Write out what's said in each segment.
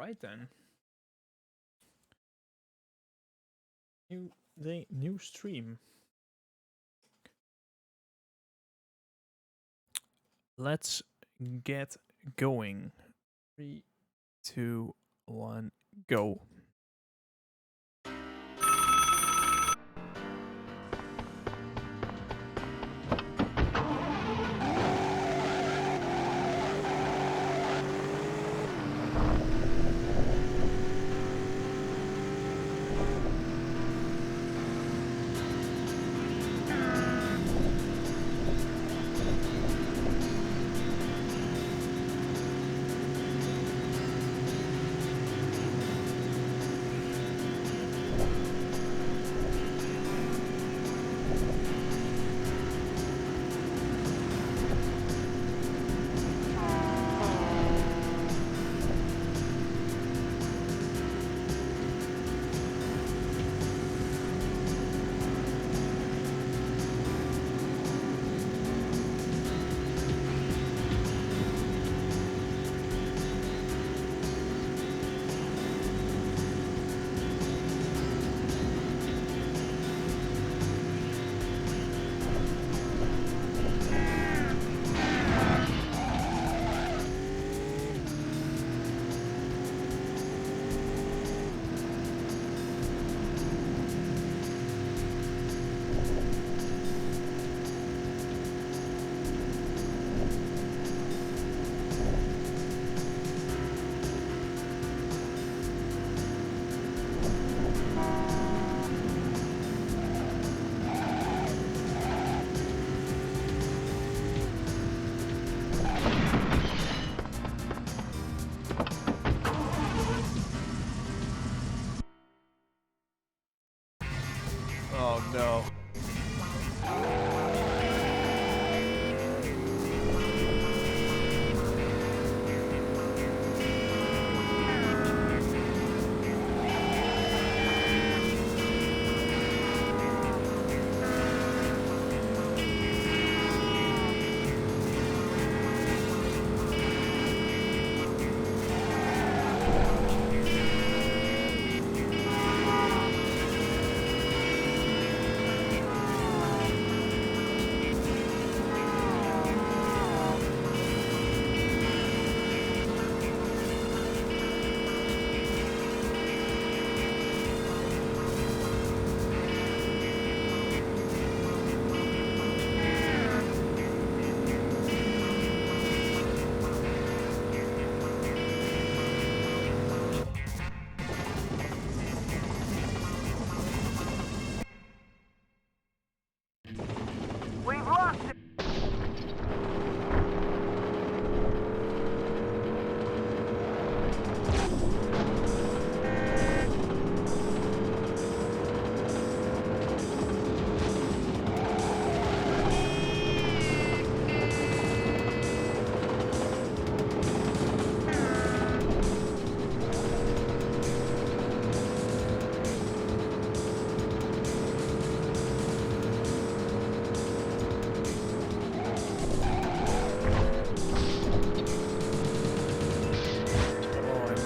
Right then. New stream. Let's get going. 3, 2, 1, go. Oh no.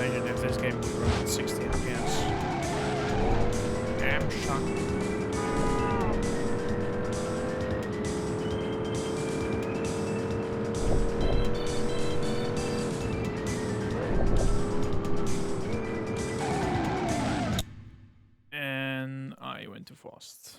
Imagine if this game would run at 60 FPS. Damn shocked. And I went too fast.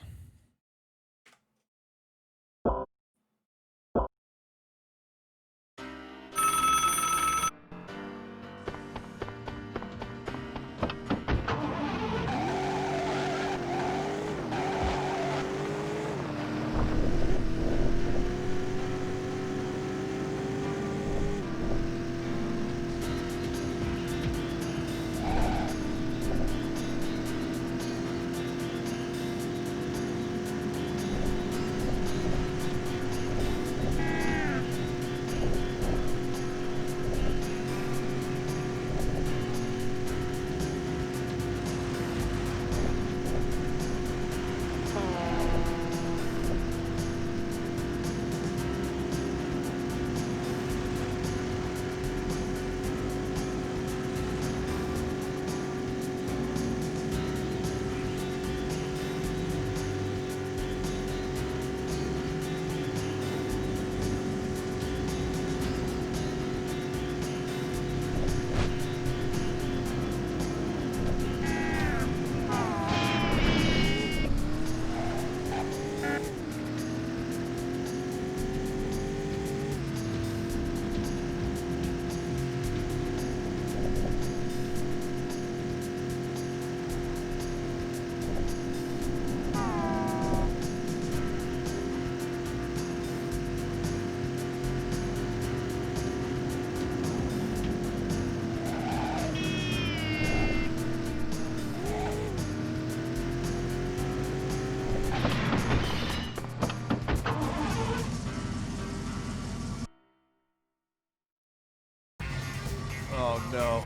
no.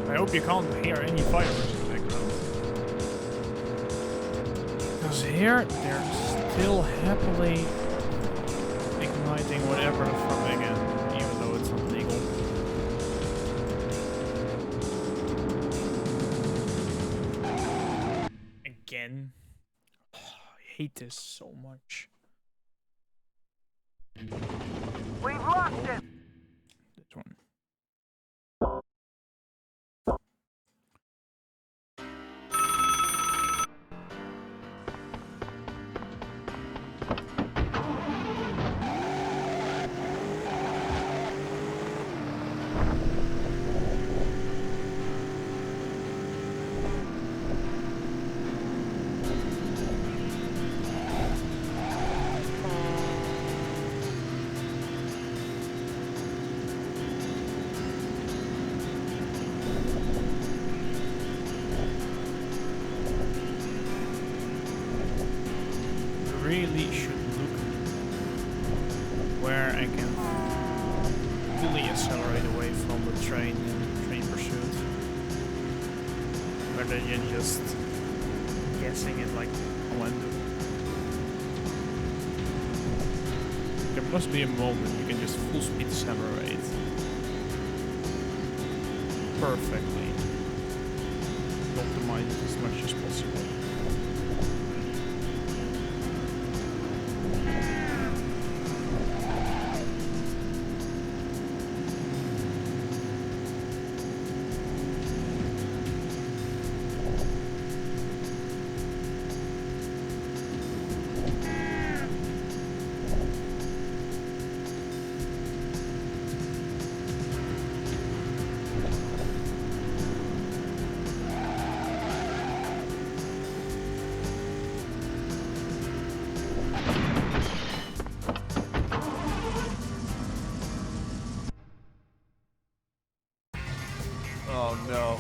I hope you can't hear any fireworks in the background. Because here, they're still happily igniting whatever from again, even though it's not legal. Again? Oh, I hate this so much. We've lost it! This one. Really should look where I can fully accelerate away from the train pursuit, rather than just guessing it like when. There must be a moment you can just full speed accelerate perfectly, optimize it as much as possible. Oh no.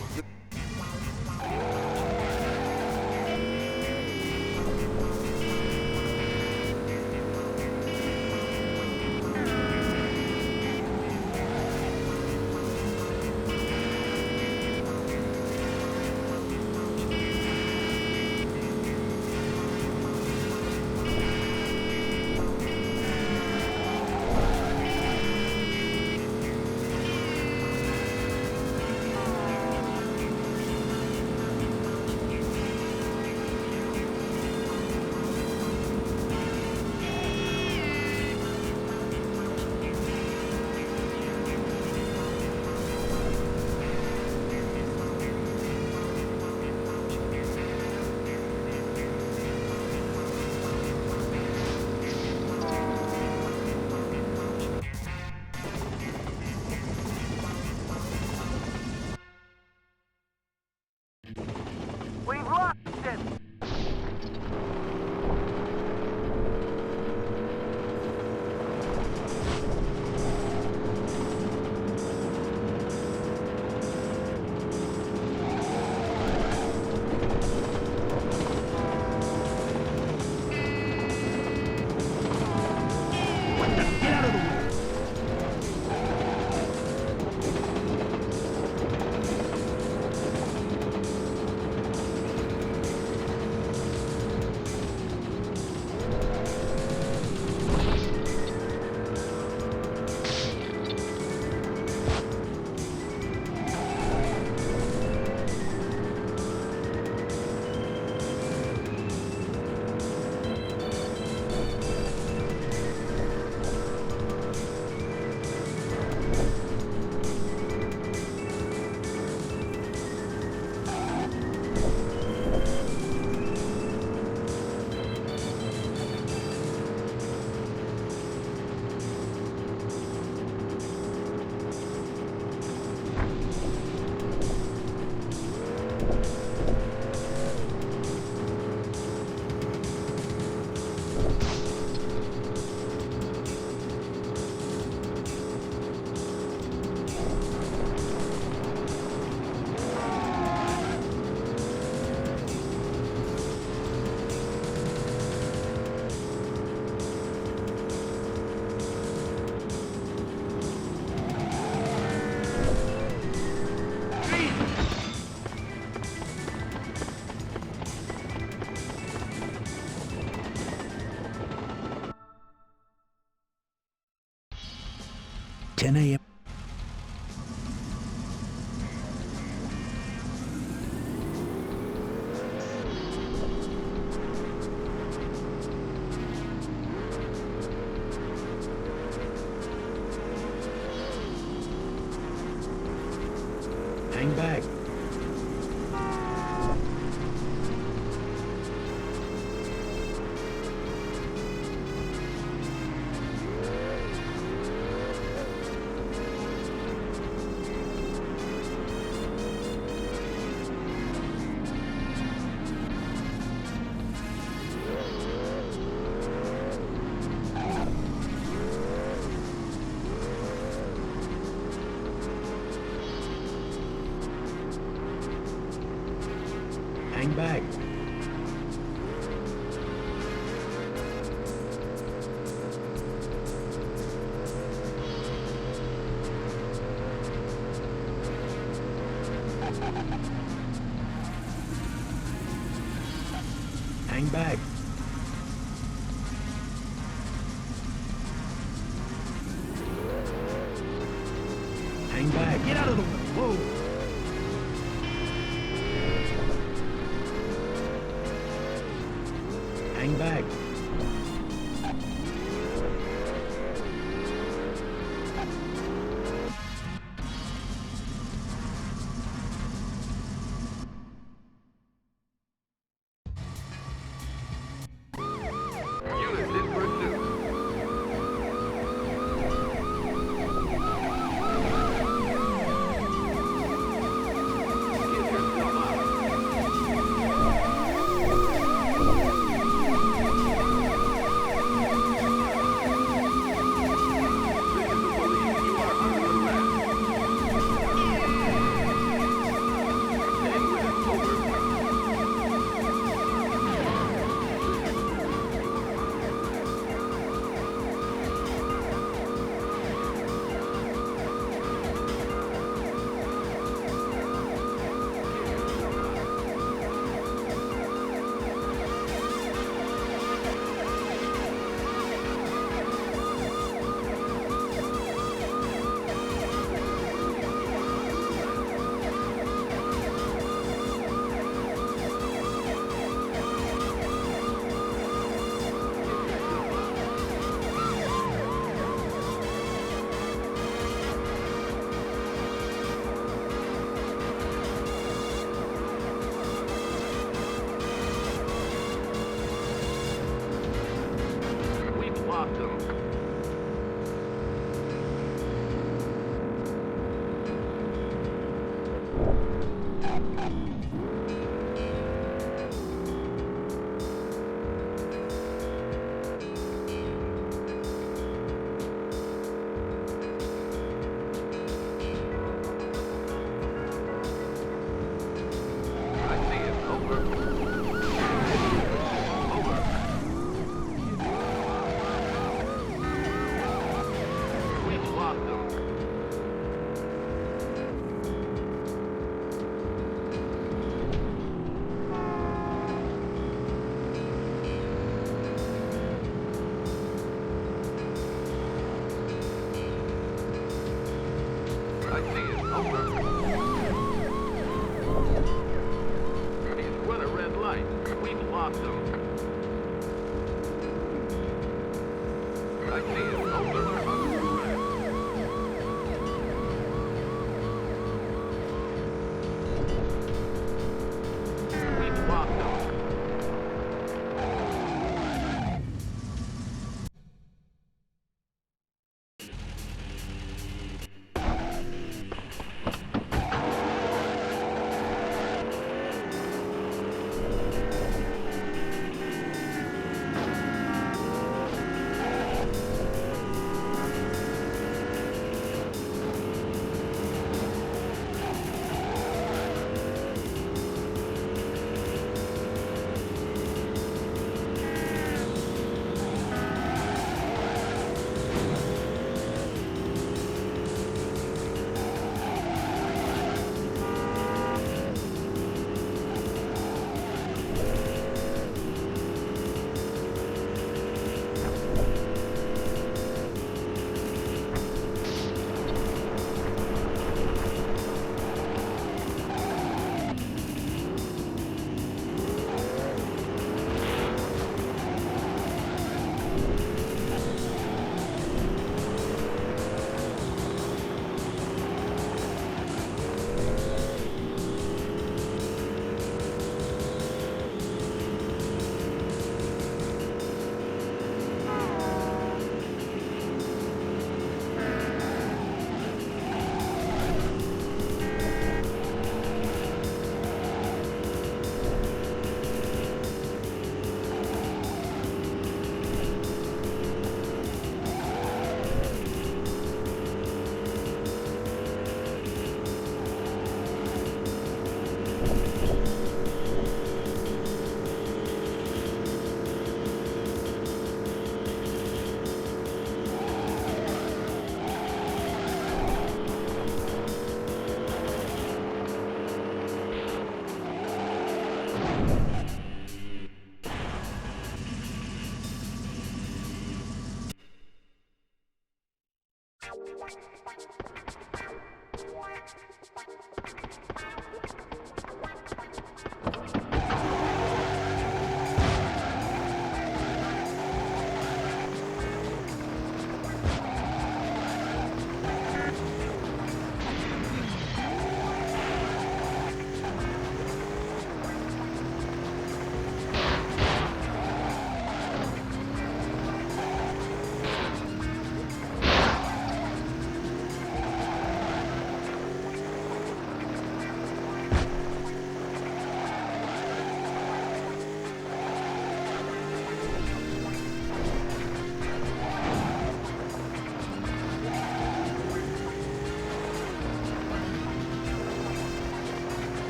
10 a.m. Hang back. Hang back. Hang back. Hang back. Get out of the way. Whoa. Hang back. Unit in pursuit. Get yourself out.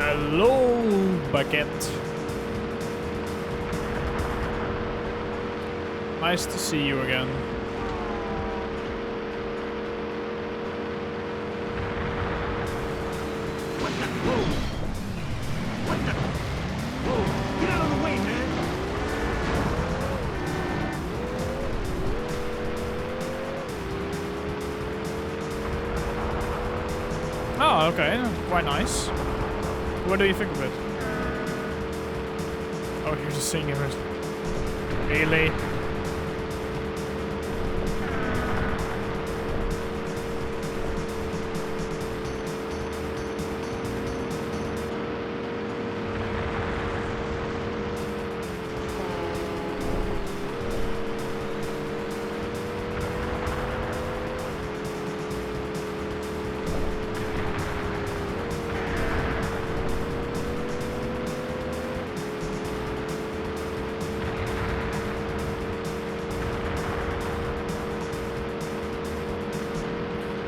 Hello, Baguette. Nice to see you again. What the? Whoa! What the? Whoa! Get out of the way, man! Oh, okay. Quite nice. What do you think of it? Oh, you're just seeing it. Really?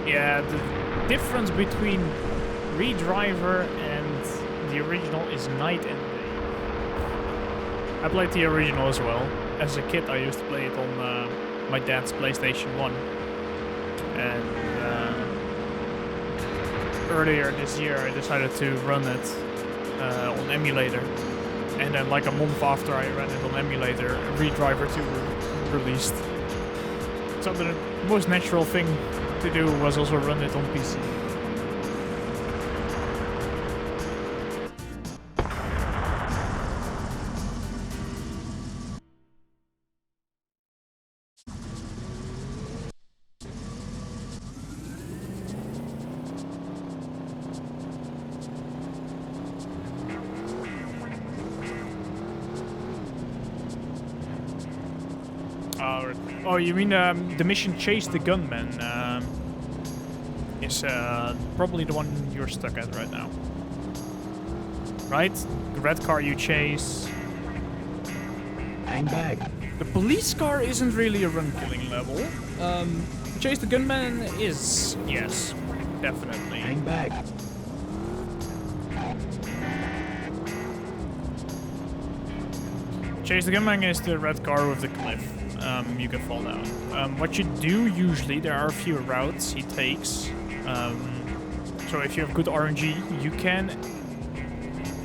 Yeah, the difference between REDRIVER and the original is night and day. I played the original as well. As a kid I used to play it on my dad's PlayStation 1. And earlier this year I decided to run it on emulator. And then like a month after I ran it on emulator, REDRIVER 2 released. So the most natural thing to do was also run it on PC. Oh, you mean the mission Chase the Gunman is probably the one you're stuck at right now. Right? The red car you chase. Hang back. The police car isn't really a run-killing level. Chase the Gunman is, yes, definitely. Hang back. Chase the Gunman is the red car with the cliff. You can fall down. What you do usually, there are a few routes he takes. So if you have good RNG, you can...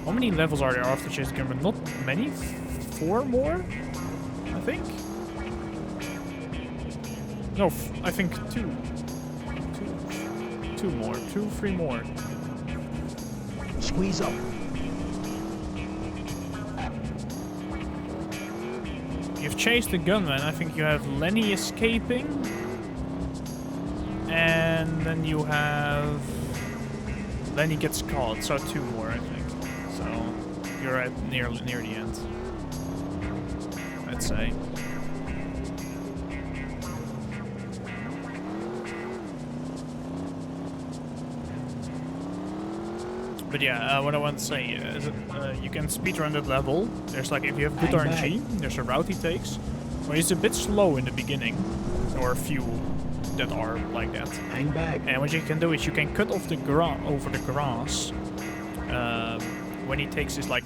How many levels are there after Chase the Gunman? Not many? 4 more? I think? No, I think 2. 2 more. 2, 3 more. Squeeze up. You've chased the gunman. I think you have Lenny escaping. And then you have... Lenny gets caught, so 2 more, I think. So you're at near the end, I'd say. But yeah, what I want to say is you can speedrun that level. There's like, if you have good RNG, there's a route he takes. But he's a bit slow in the beginning. Or a few that are like that. Hang back. And what you can do is you can cut off the over the grass when he takes his like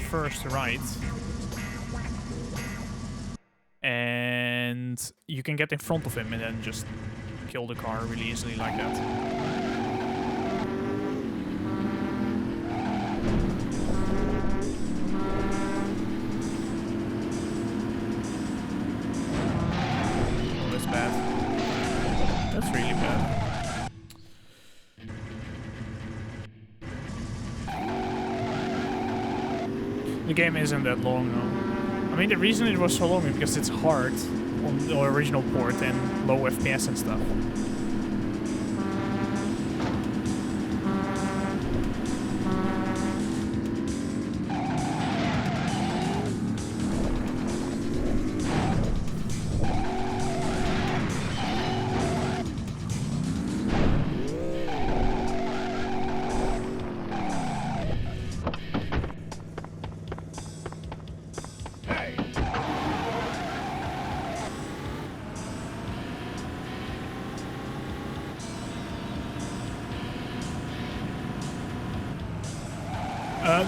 first right. And you can get in front of him and then just kill the car really easily like that. That's really bad. The game isn't that long though. I mean, the reason it was so long is because it's hard on the original port and low FPS and stuff.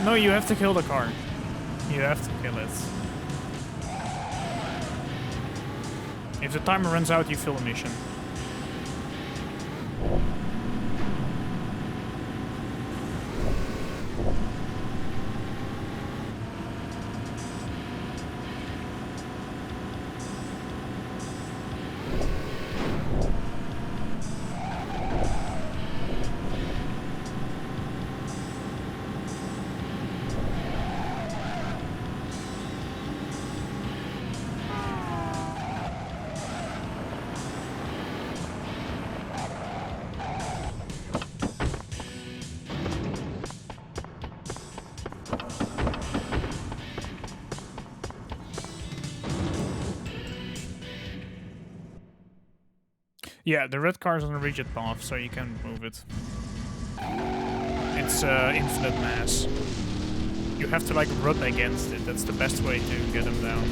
No, you have to kill the car. You have to kill it. If the timer runs out, you fail a mission. Yeah, the red car is on a rigid path, so you can move it. It's infinite mass. You have to like run against it. That's the best way to get him down.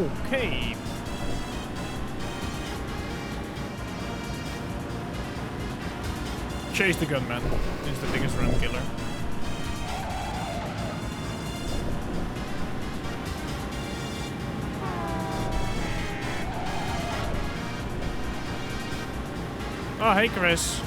Okay. Chase the gunman is the biggest run killer. Oh, hey, Chris.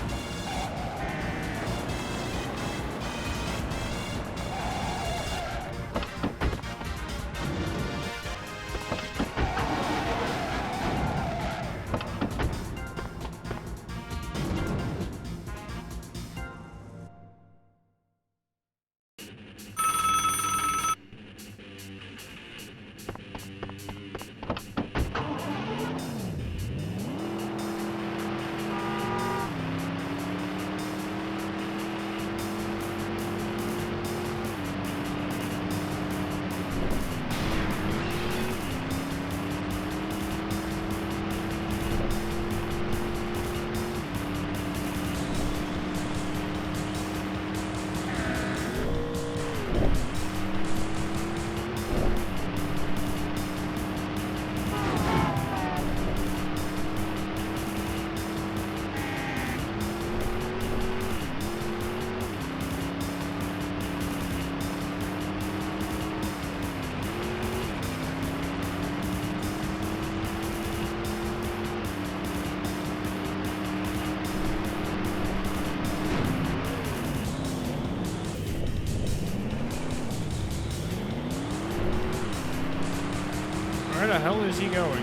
Where the hell is he going?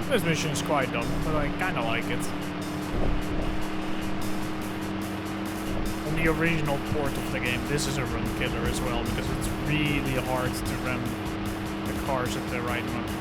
This mission is quite dumb, but I kinda like it. On the original port of the game, this is a run killer as well, because it's really hard to ram the cars at the right moment.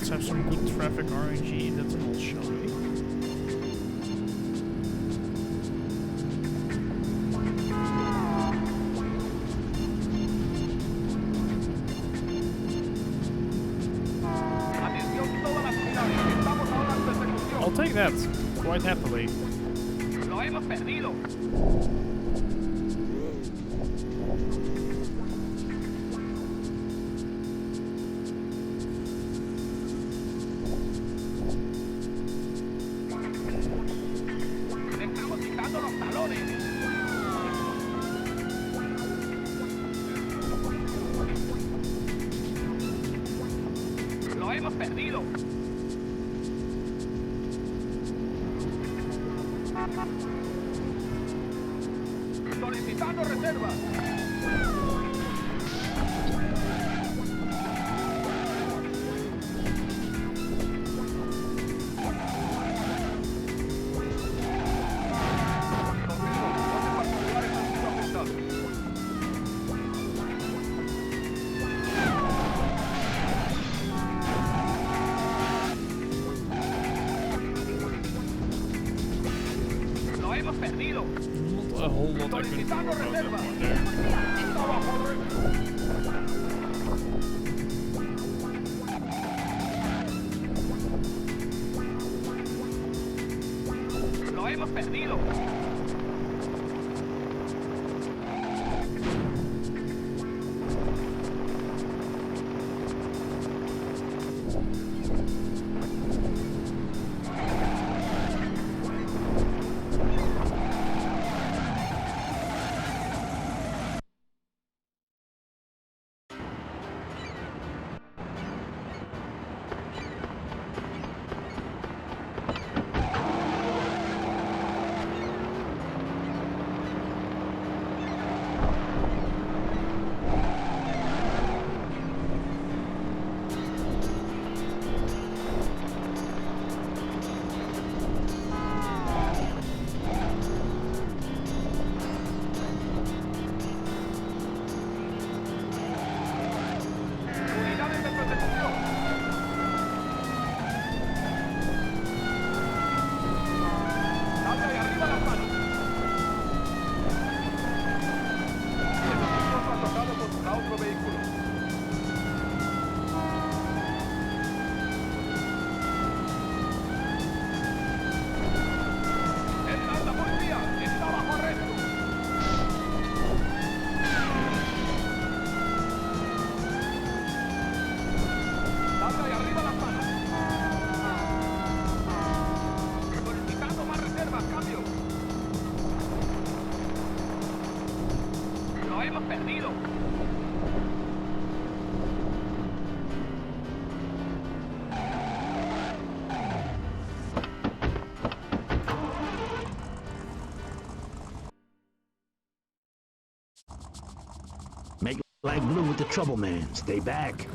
Let's have some good traffic RNG in the tunnel, shall we? Atención todas las unidades. Estamos ahora en persecución. I'll take that quite happily. Lo hemos perdido. Le estamos quitando los talones. Lo hemos perdido. Solicitando reservas. Lo hemos perdido. Not a whole lot I can do Solicitando about that reservas. one there. Está bajo arresto. Lo hemos perdido. Unidades de persecución. Dale ahí arriba las manos. Necesito trasladado contra otro vehículo. ¡La policía! ¡Está bajo arresto! ¡Dale ahí arriba las manos! Solicitando más reservas, cambio. Lo hemos perdido. Make like blue with the trouble man. Stay back.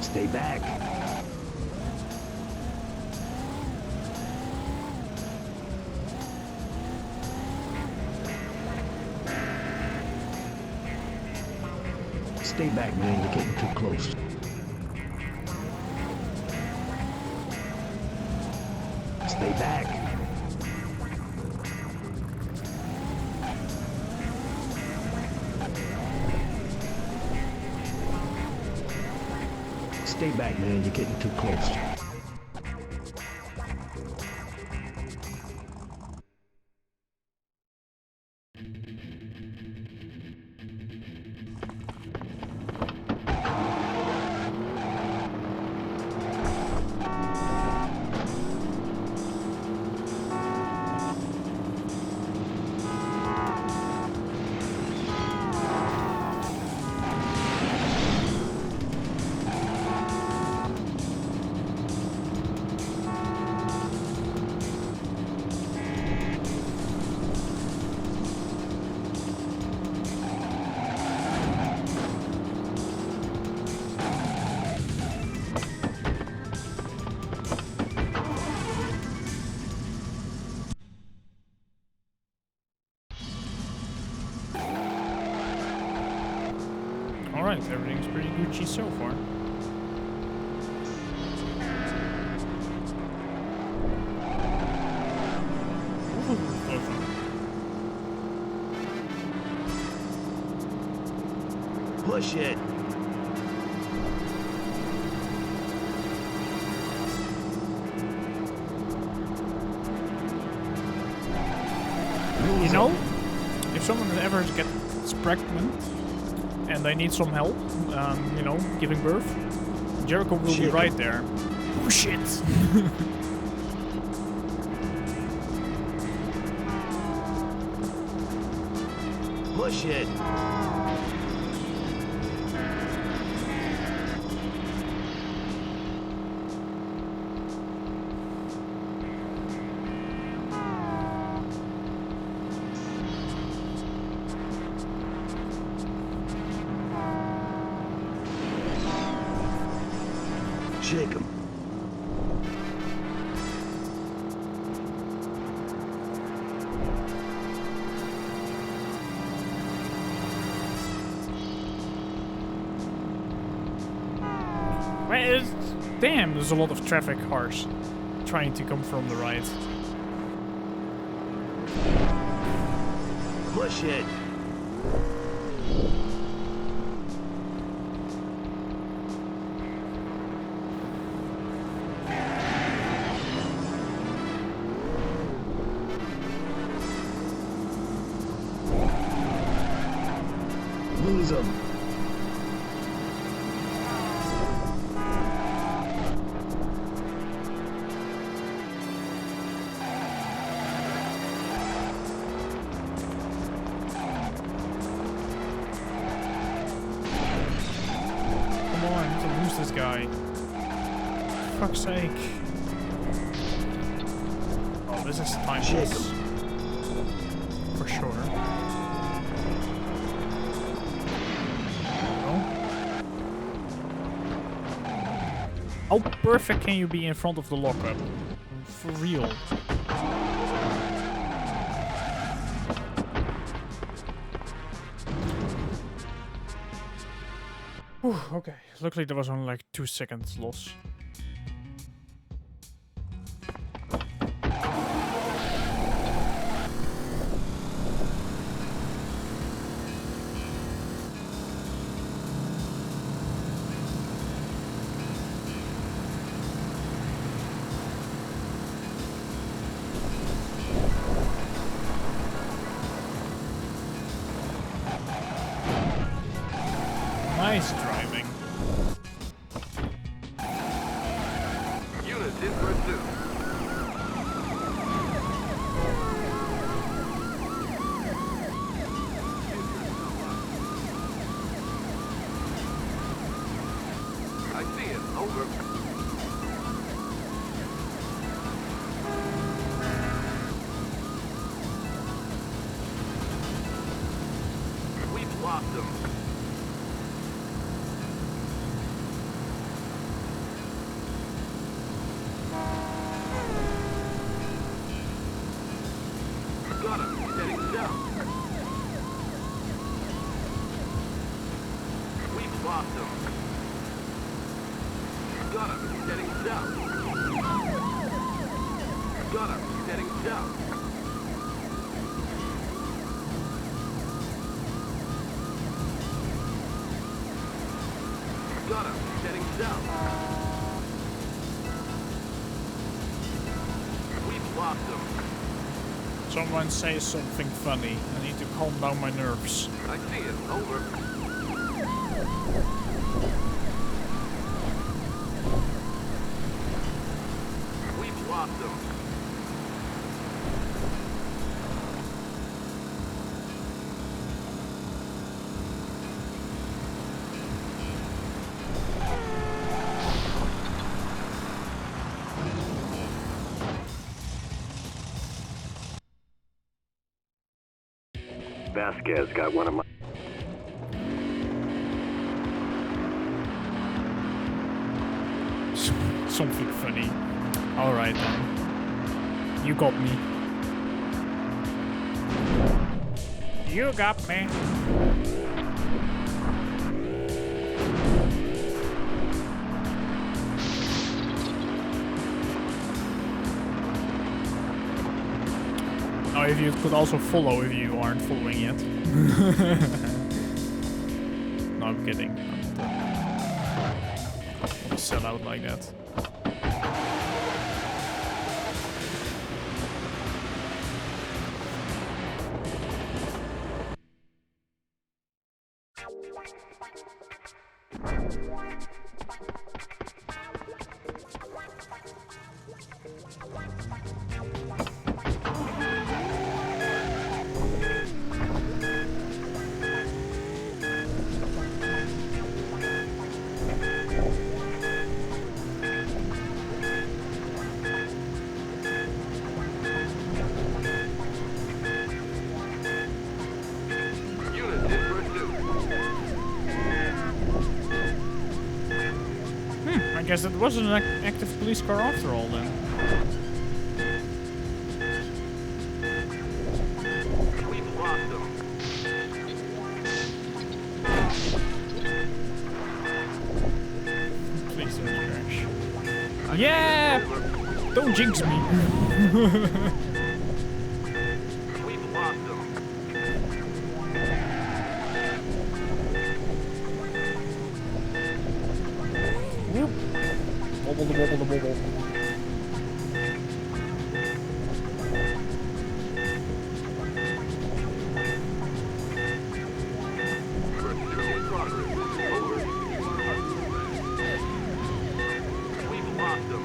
Stay back. Stay back, man. You're getting too close. Stay back. Stay back, man. You're getting too close. Alright, everything's pretty Gucci so far. Push it. You know, if someone ever gets pregnant and they need some help, you know, giving birth, Jericho will be right there. Oh shit! Push it. Shake 'em. Well, damn, there's a lot of traffic cars trying to come from the right. Push it. Lose 'em. Come on, I need to lose this guy. For fuck's sake. Oh, this is timeless. For sure. How perfect can you be in front of the lockup? For real. Whew, okay, luckily there was only like 2 seconds loss. Nice driving. Unit in pursuit. I see it. Over. We've lost them. Got him. He's heading south. We've lost him. Got him. He's heading south. Got him. He's heading south. Got him. He's heading south. We've lost him. Someone say something funny. I need to calm down my nerves. I see it. Over. We've lost them. Vasquez got one of my... Something funny. Alright then. You got me. You got me. Oh, if you could also follow if you aren't following yet. No, I'm kidding. Don't sell out like that. I guess it wasn't an active police car after all then. We've lost them. Please don't crash. Yeah! Don't jinx me. We've lost them. Whoop. Wobble the wobble the wobble. Pursuit in progress. Over. We've lost them.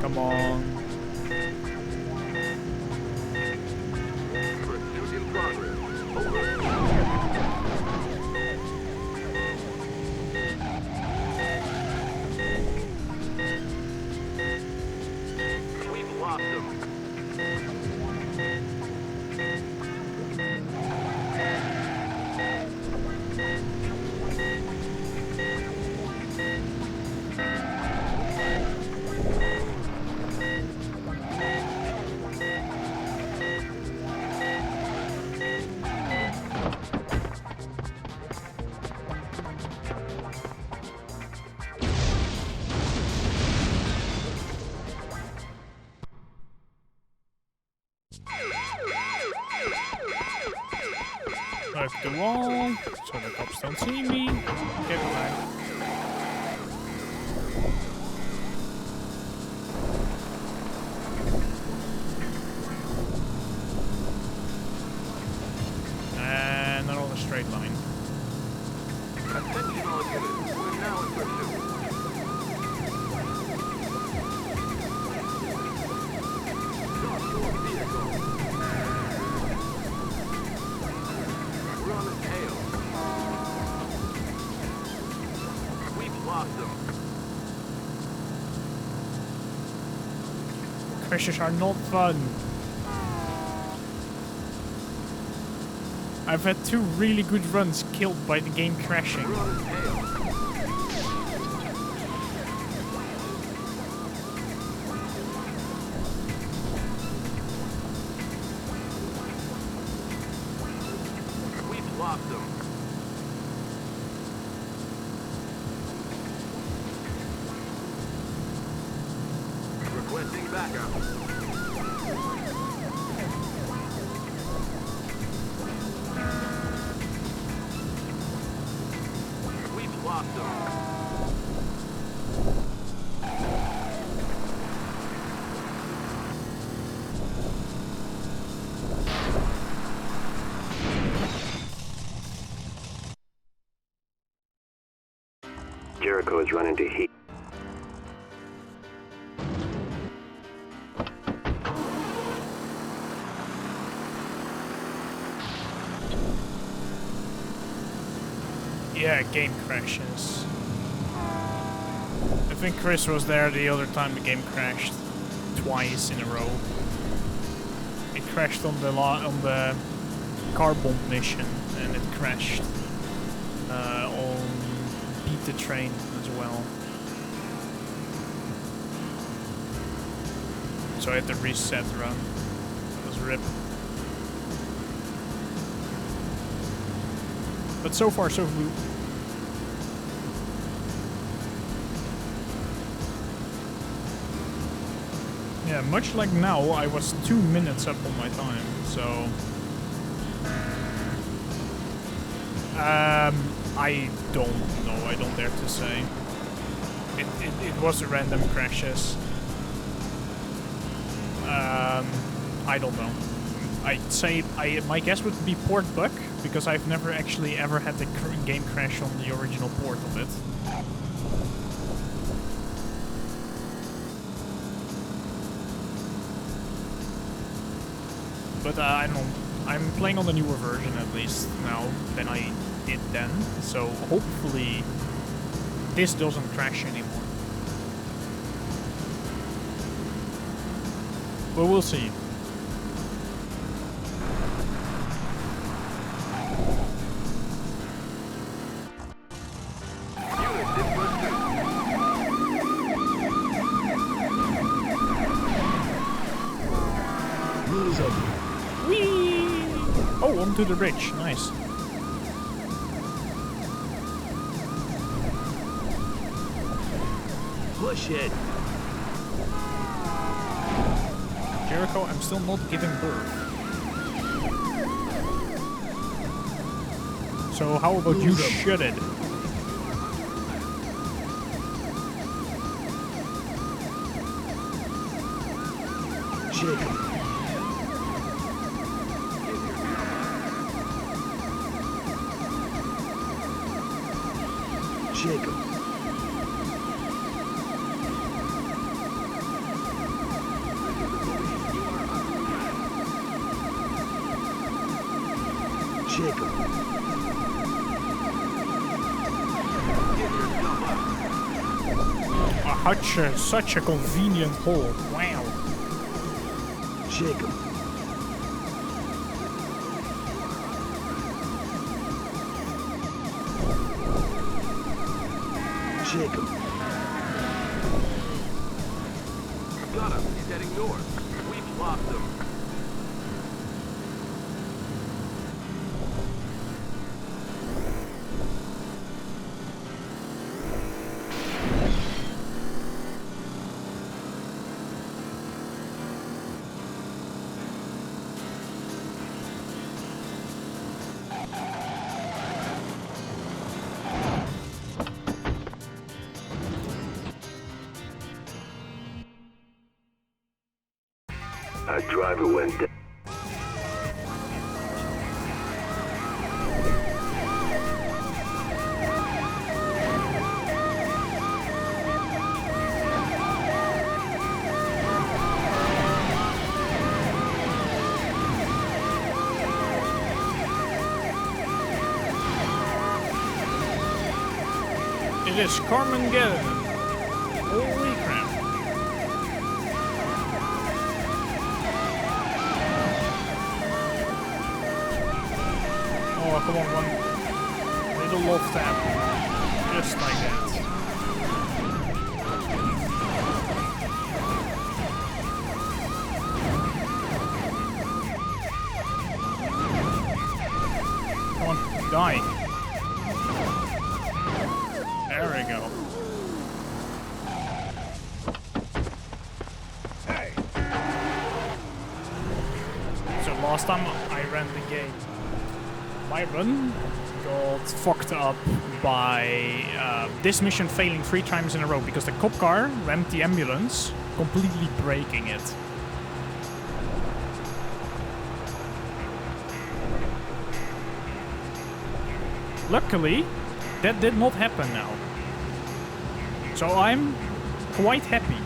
Come on. Pursuit in progress. Over. We've lost them. Up the wall, so the cops don't see me. Get back. And not on a straight line. Attention all units. We're now in pursuit. Stop your vehicle. We're on the tail. We've lost them. Crashes are not fun. I've had 2 really good runs killed by the game crashing. We're on the tail. We've lost them. Requesting backup. We've lost them. Jericho has run into heat. Yeah, game crashes. I think Chris was there the other time the game crashed twice in a row. It crashed on the car bomb mission, and it crashed on Beat the Train as well. So I had to reset run. That was RIP. But so far, so good. Yeah, much like now, I was 2 minutes up on my time, so... I don't know, I don't dare to say. It was random crashes. I don't know. I'd say my guess would be port bug, because I've never actually ever had the game crash on the original port of it. But I don't know. I'm playing on the newer version at least now than I did then, so hopefully this doesn't crash anymore. But we'll see. Whee! Oh, onto the bridge. Nice. Push it. Jericho, I'm still not giving birth. So how about you shut it? Jacob. Jacob. Jacob. Such a convenient hole. Wow. Jacob. Jacob. Got him. He's heading north. We've lost him. A driver went down. It is Carmageddon. Holy crap. Oh, come on, one little love tap. Just like that. Come on, die. There we go. Hey. So last time I ran the game, my run got fucked up by this mission failing 3 times in a row because the cop car rammed the ambulance, completely breaking it. Luckily, that did not happen now. So I'm quite happy.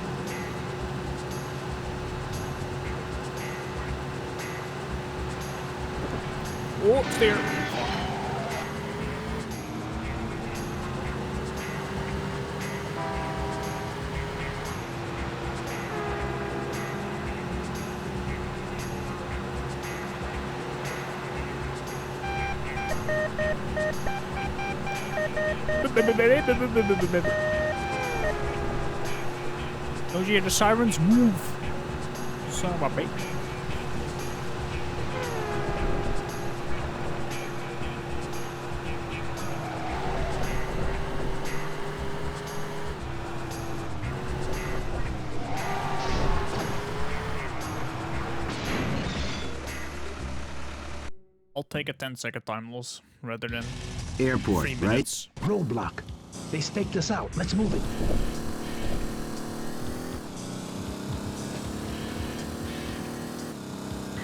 Oh, it's there. Don't you hear the sirens? Move! Son of a bitch. I'll take a 10-second time loss rather than Airport, 3 right? minutes. Roadblock. They staked us out. Let's move it.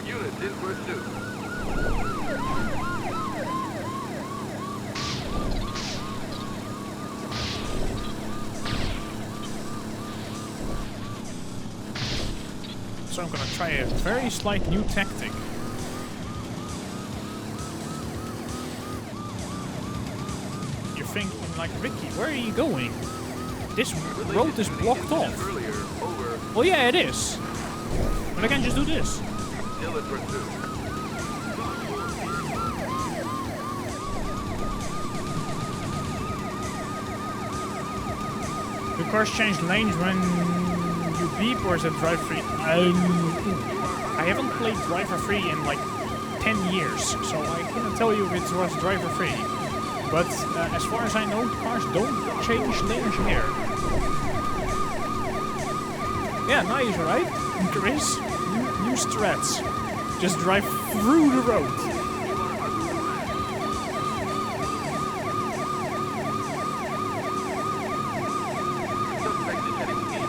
Units in pursuit. So I'm gonna try a very slight new tactic. You're thinking like, Ricky, where are you going? This road is blocked off. Earlier, over. Well, yeah, it is. But I can just do this. Still in pursuit. Do cars change lanes when you beep, or is it drive free? I haven't played driver free in like 10 years, so I cannot tell you if it was driver free. But as far as I know, cars don't change lanes here. Yeah, nice, right? Chris, new strats. Just drive through the road. Suspect is heading east.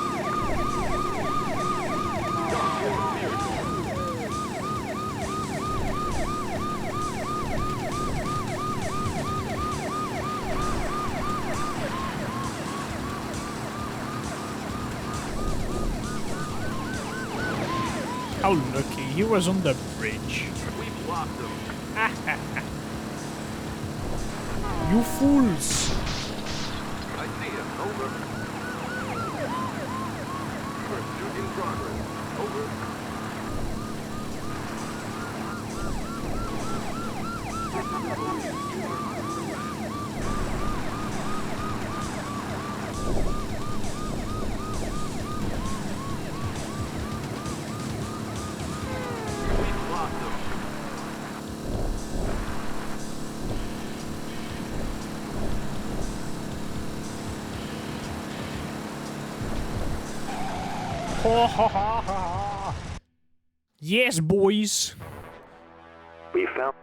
How lucky, he was on the bridge. We've lost them. You fools! I see him. Over. Pursuit in progress. Over. We've lost them. Ha ha ha ha! Yes, boys! We found.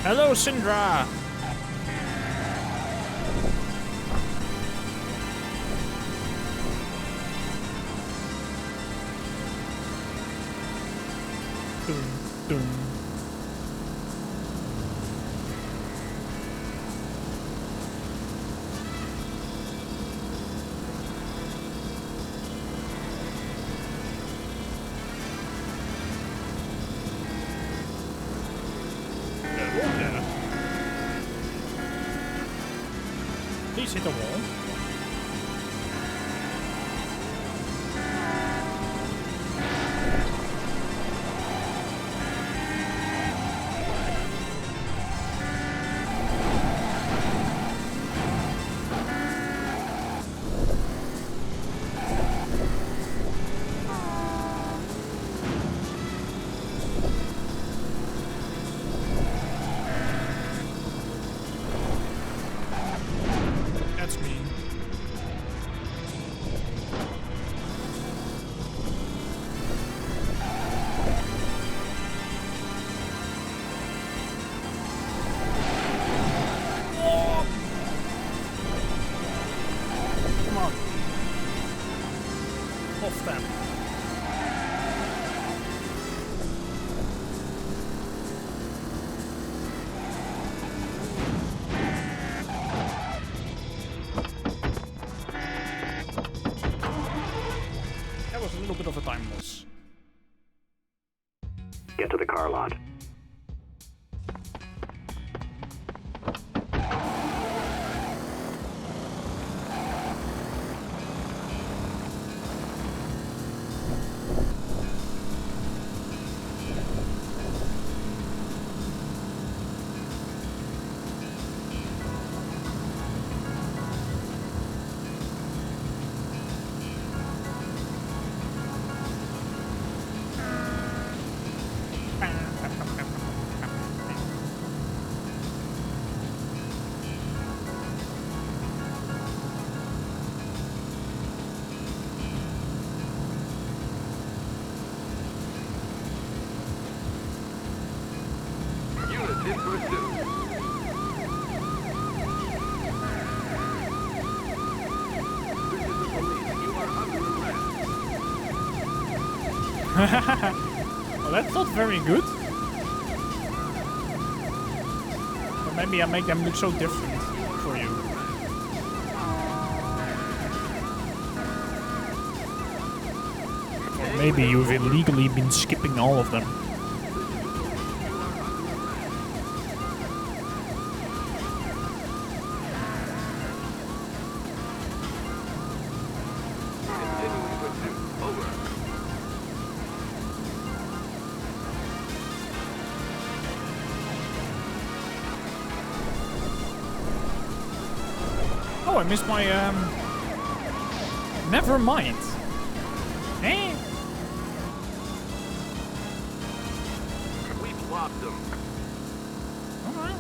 Hello, Syndra! Dun, dun. Please hit the wall. That's me. Come on. Off them. of a time loss. Get to the car lot. Units in pursuit. This is the police. You are under arrest. Well, that's not very good. Or maybe I make them look so different for you. Or maybe you've illegally been skipping all of them. Continuing pursuit. Over. Oh, I missed my, Never mind. Eh? We've lost them. Alright.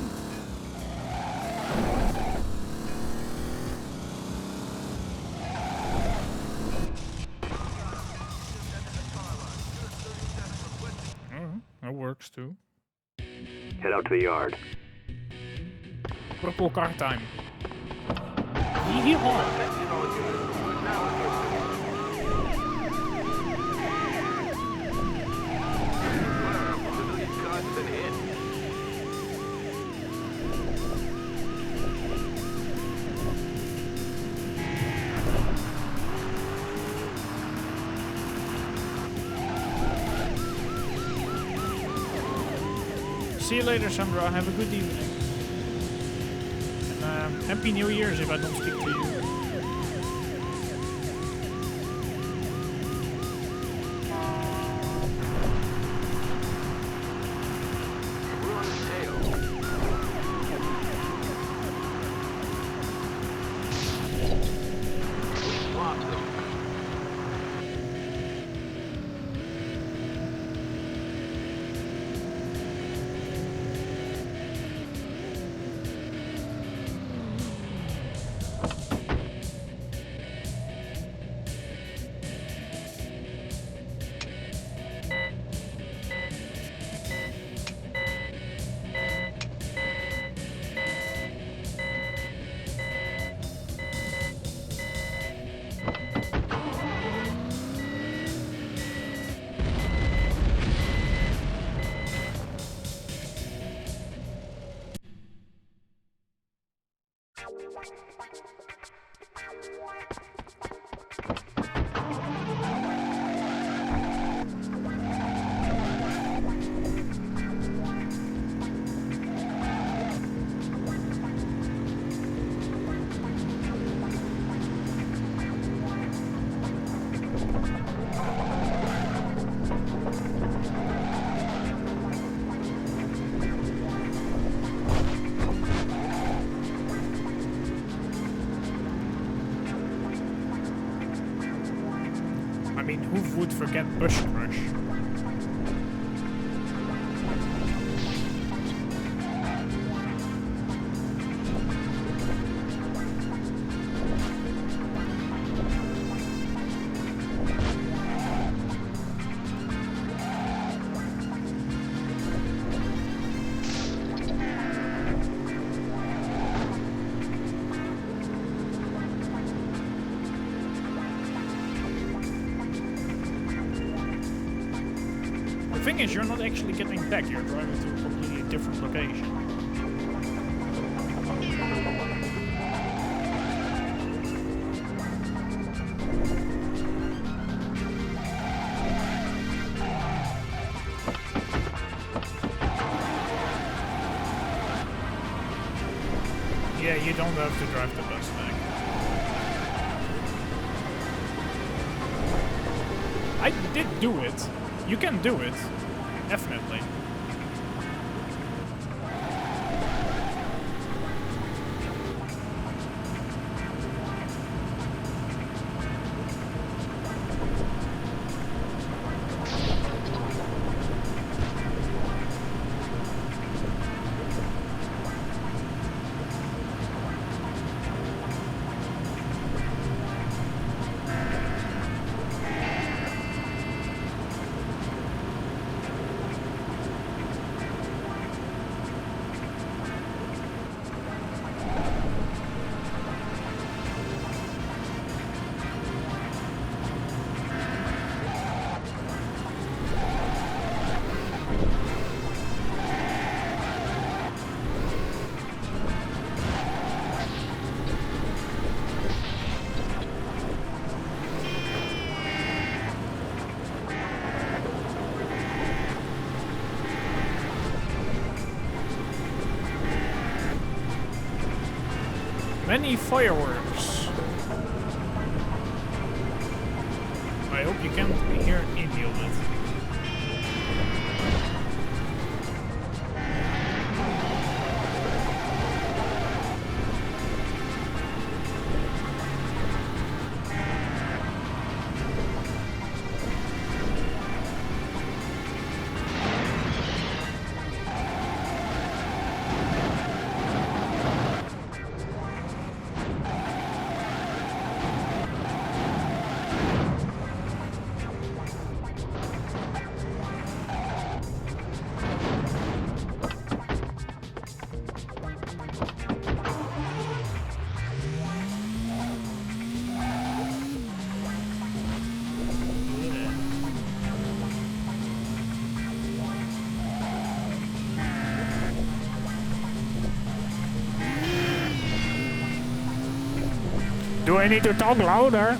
That works too. Head out to the yard. Purple car time. Yeehaw! See you later, Sandra. Have a good evening. And Happy New Year's if I don't speak to you. We're on his tail. We've lost them. I mean, who would forget Bush Crush? The thing is, you're not actually getting back, you're driving to a completely different location. you don't have to drive the bus back. I did do it. You can do it. Definitely. Many fireworks. I hope you can't hear any of it. Do I need to talk louder?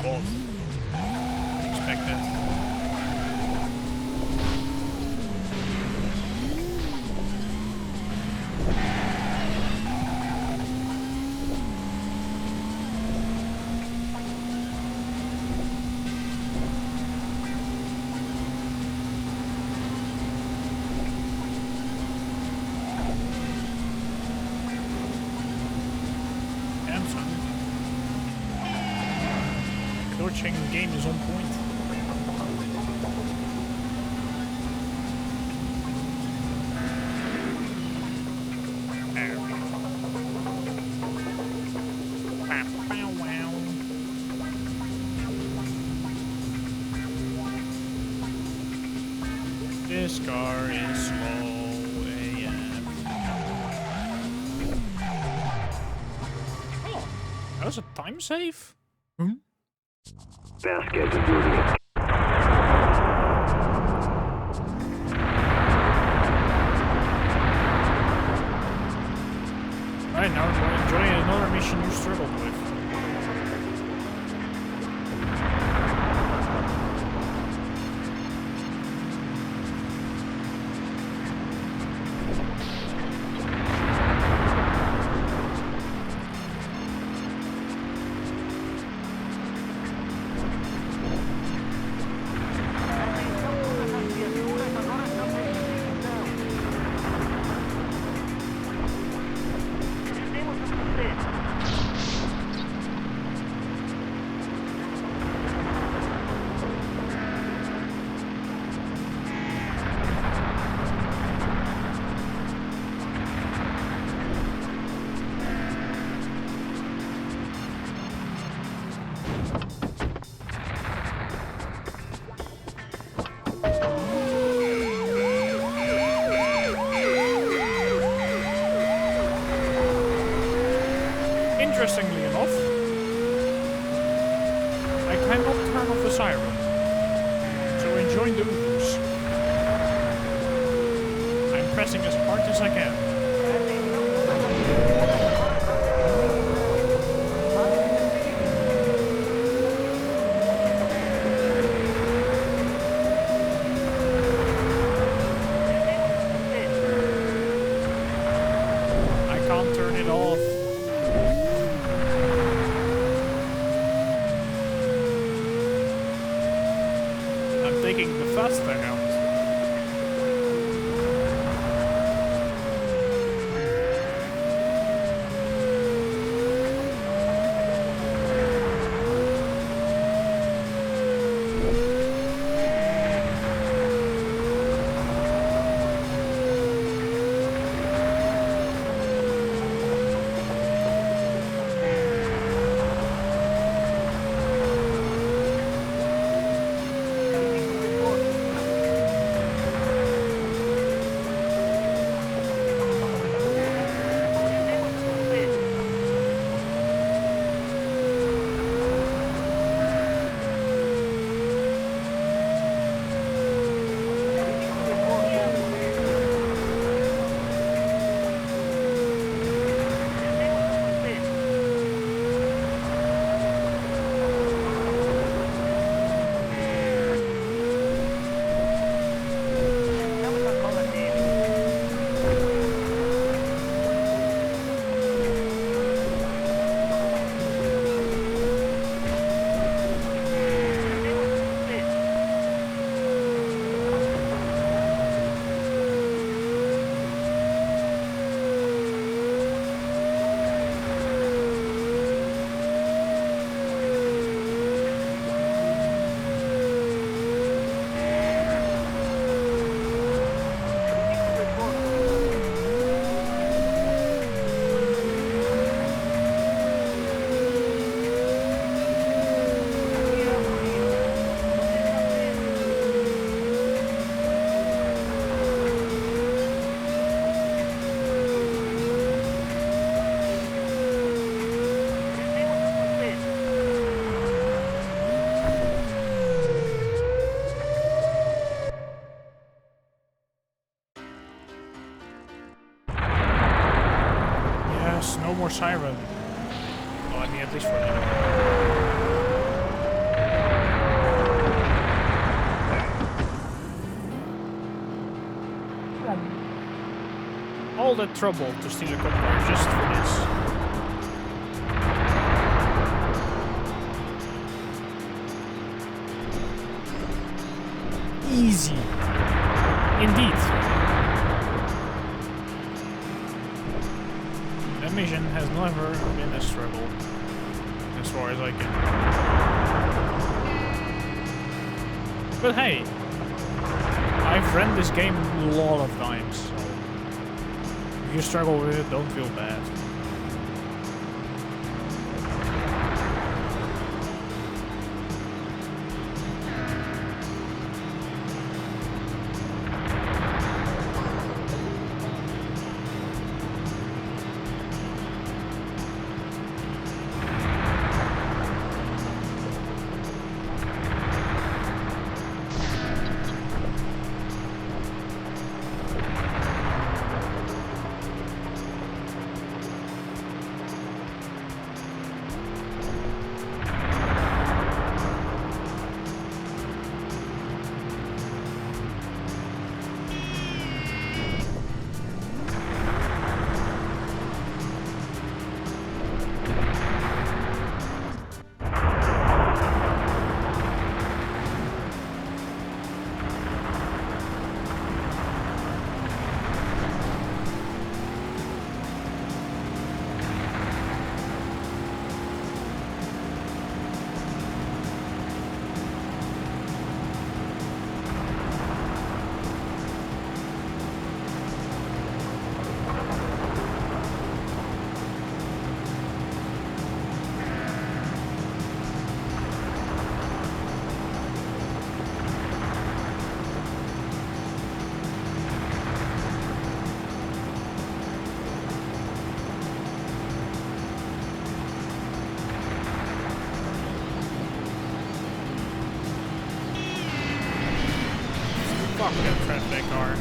God. Expected. Game is on point. There we go. Wow, wow, wow. This car is slow AF. Oh, that was a time save? Hmm? Basket is moving. Alright, now enjoy another mission you struggled with. Interestingly enough, I cannot turn off the siren, so enjoy the Ubers. I'm pressing as hard as I can. taking the faster route. No more siren. Well, I mean, at least for now. All that trouble to steal a convoy just for this. Easy. Indeed. That mission has never been a struggle, as far as I can. But hey, I've ran this game a lot of times, so if you struggle with it, don't feel bad. Fuck that traffic car.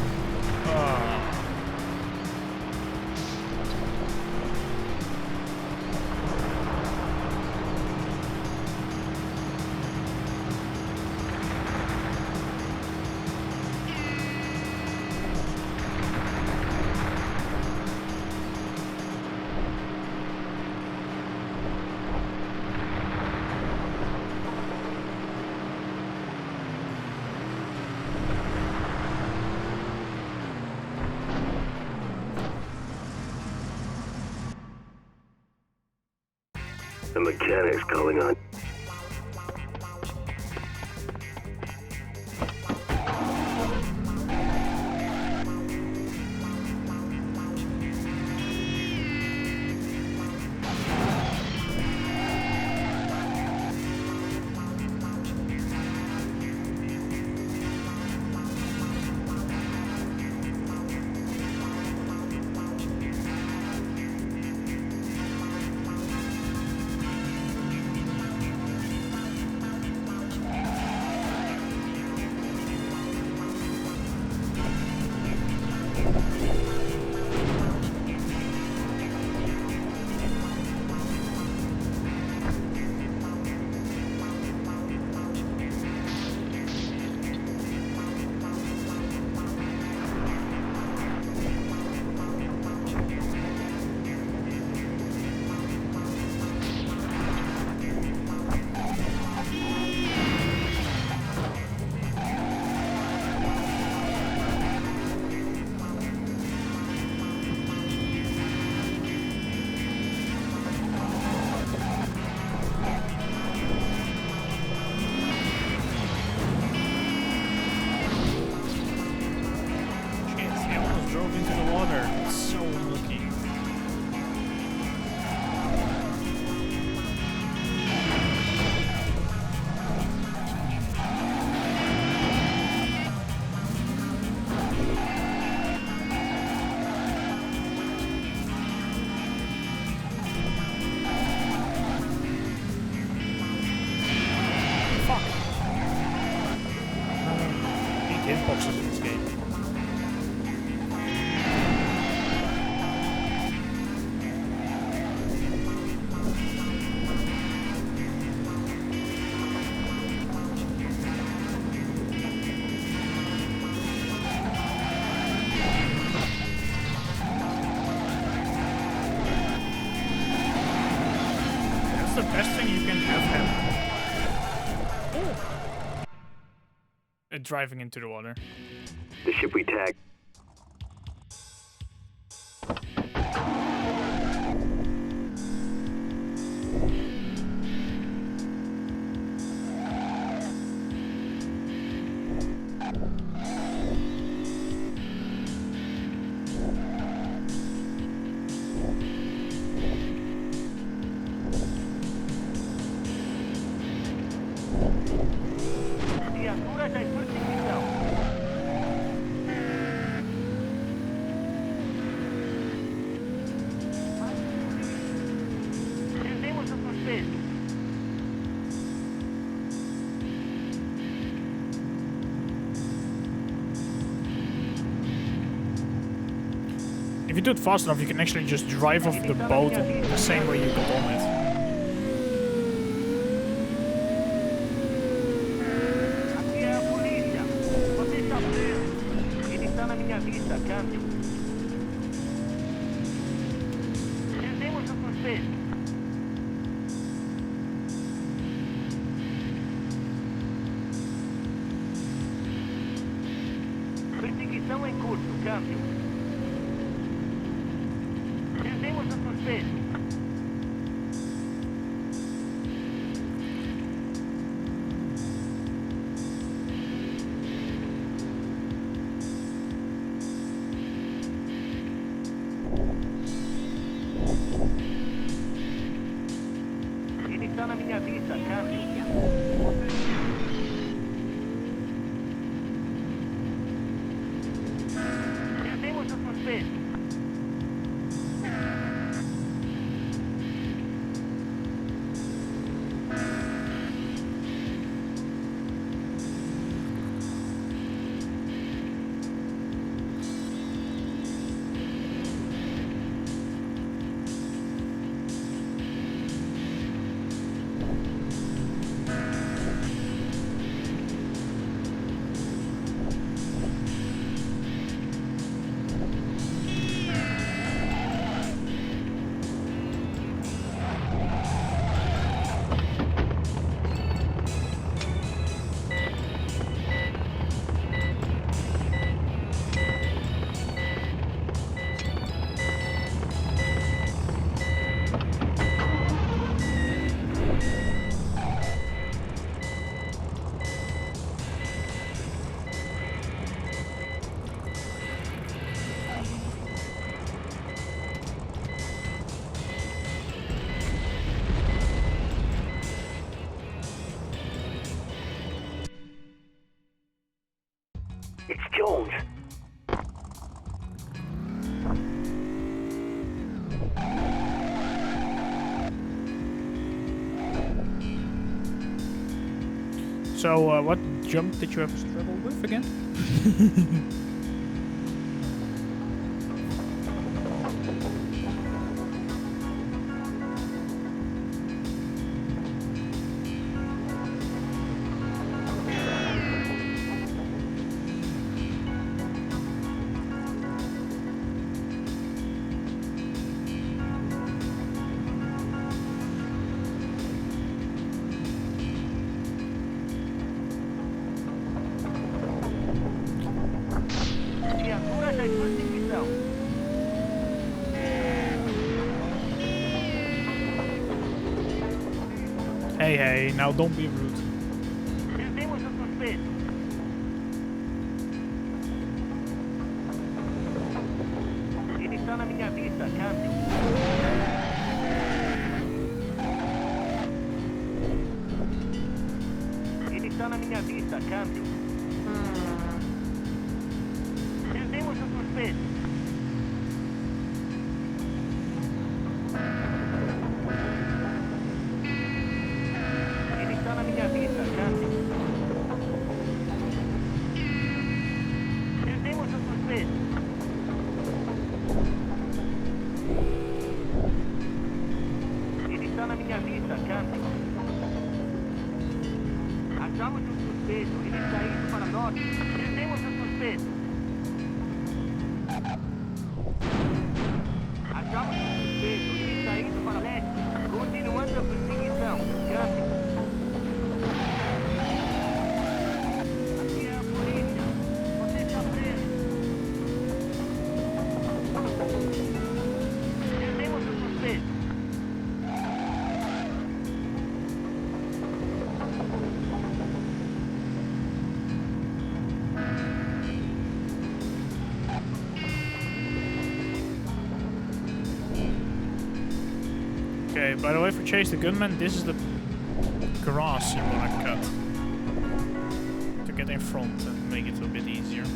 The mechanic's calling on. Hitboxes in this game. That's the best thing you can have happen. Driving into the water. The ship we tagged. Criatura já em perseguição. Prendemos o suspeito. If you do it fast enough, you can actually just drive off the boat the same way you got on it. Aqui é a polícia. Você está preso. Ele está na minha vista, câmbio. Prendemos o suspeito. Perseguição em curso, câmbio. Prendemos o suspeito. Ele está na minha vista, câmbio. Prendemos o suspeito. It's Jones. So, what jump did you have struggle with again? Viatura já em perseguição. Hey, hey, now don't be rude. Perdemos o suspeito. Ele está na minha vista, câmbio. Ele está na minha vista, câmbio. Perdemos o suspeito. Ele está na minha vista, câmbio. Perdemos o suspeito. Ele está na minha vista, câmbio. Achamos o suspeito. Ele está indo para nós. Perdemos o suspeito. Achamos o suspeito. Ele está indo para leste. Continuando a perseguição. Câmbio. Aqui é a polícia. Você está preso. Perdemos o suspeito. Okay, by the way, for Chase the Gunman, this is the grass you want to cut to get in front and make it a bit easier.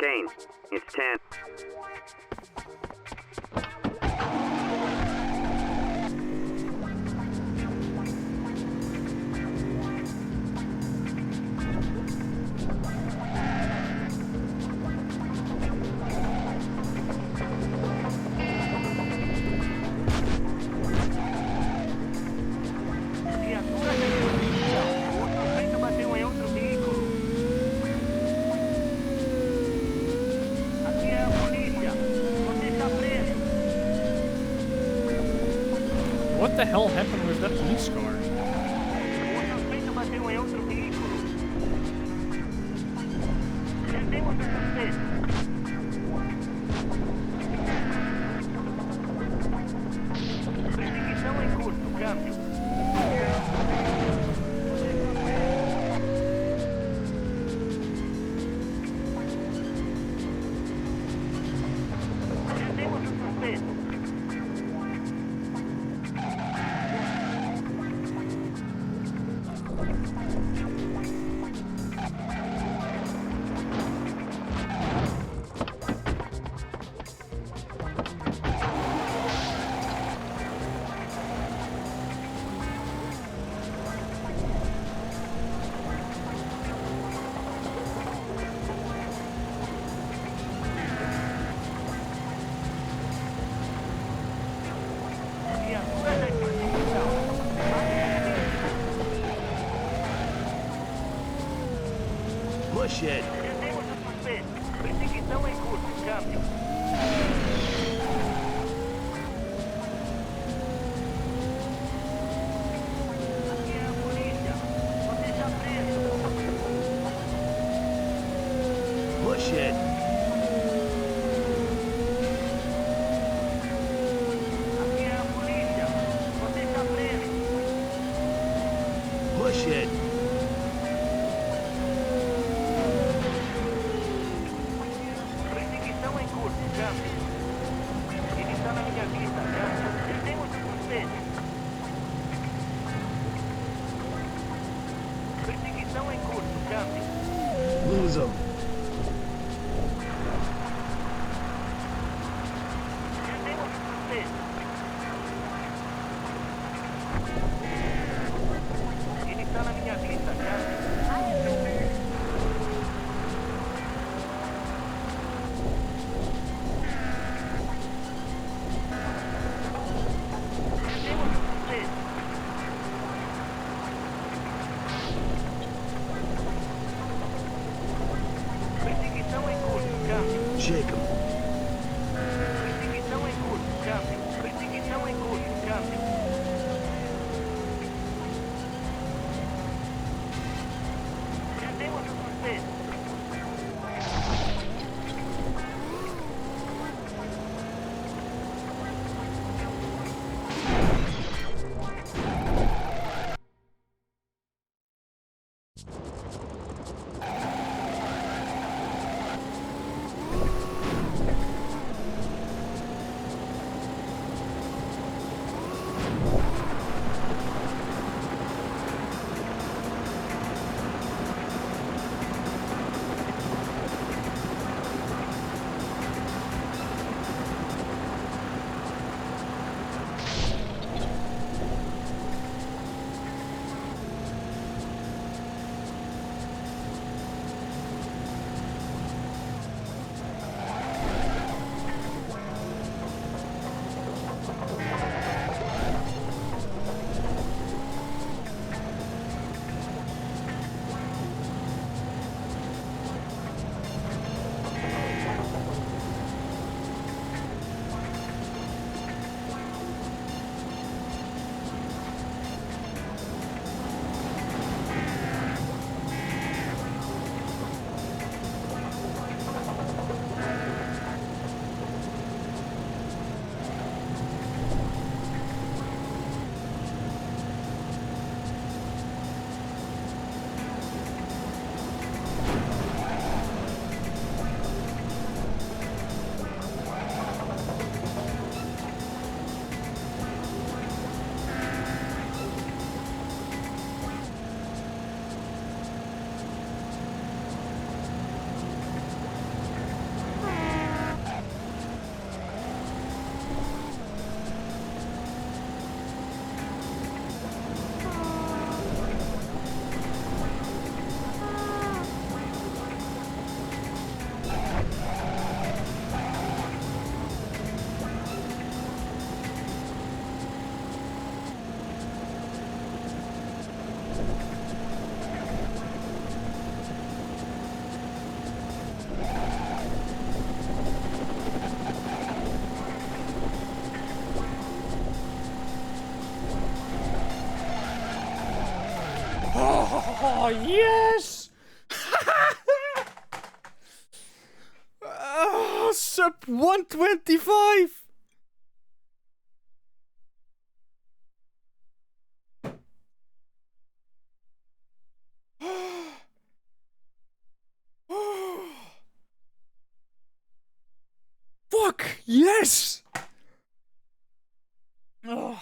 Kane, it's 10. Viatura já em perseguição. O suspeito bateu em outro veículo. Aqui é a polícia. Você está preso. What the hell happened with that police car? O suspeito bateu em outro veículo. Perdemos o suspeito. Perseguição em curso. Câmbio. Perdemos o suspeito. Push it. Perdemos o suspense. Perseguição em curso. Câmbio. Aqui é a polícia. Você está preso. Push it. Aqui é a polícia. Você está preso. Push it. Perseguição em curso. Câmbio. Ele está na minha vista. Câmbio. Perdemos o suspense. Perseguição em curso. Câmbio. Lose them. Perdemos o suspense. Ele está na minha vista. Câmbio. Perdemos o suspense. Perseguição em curso. Câmbio. Shake 'em. Perseguição em curso. Câmbio. Perseguição em curso. Câmbio. Perdemos o suspense. Oh, yes! Sub 125! Fuck, yes! Oh.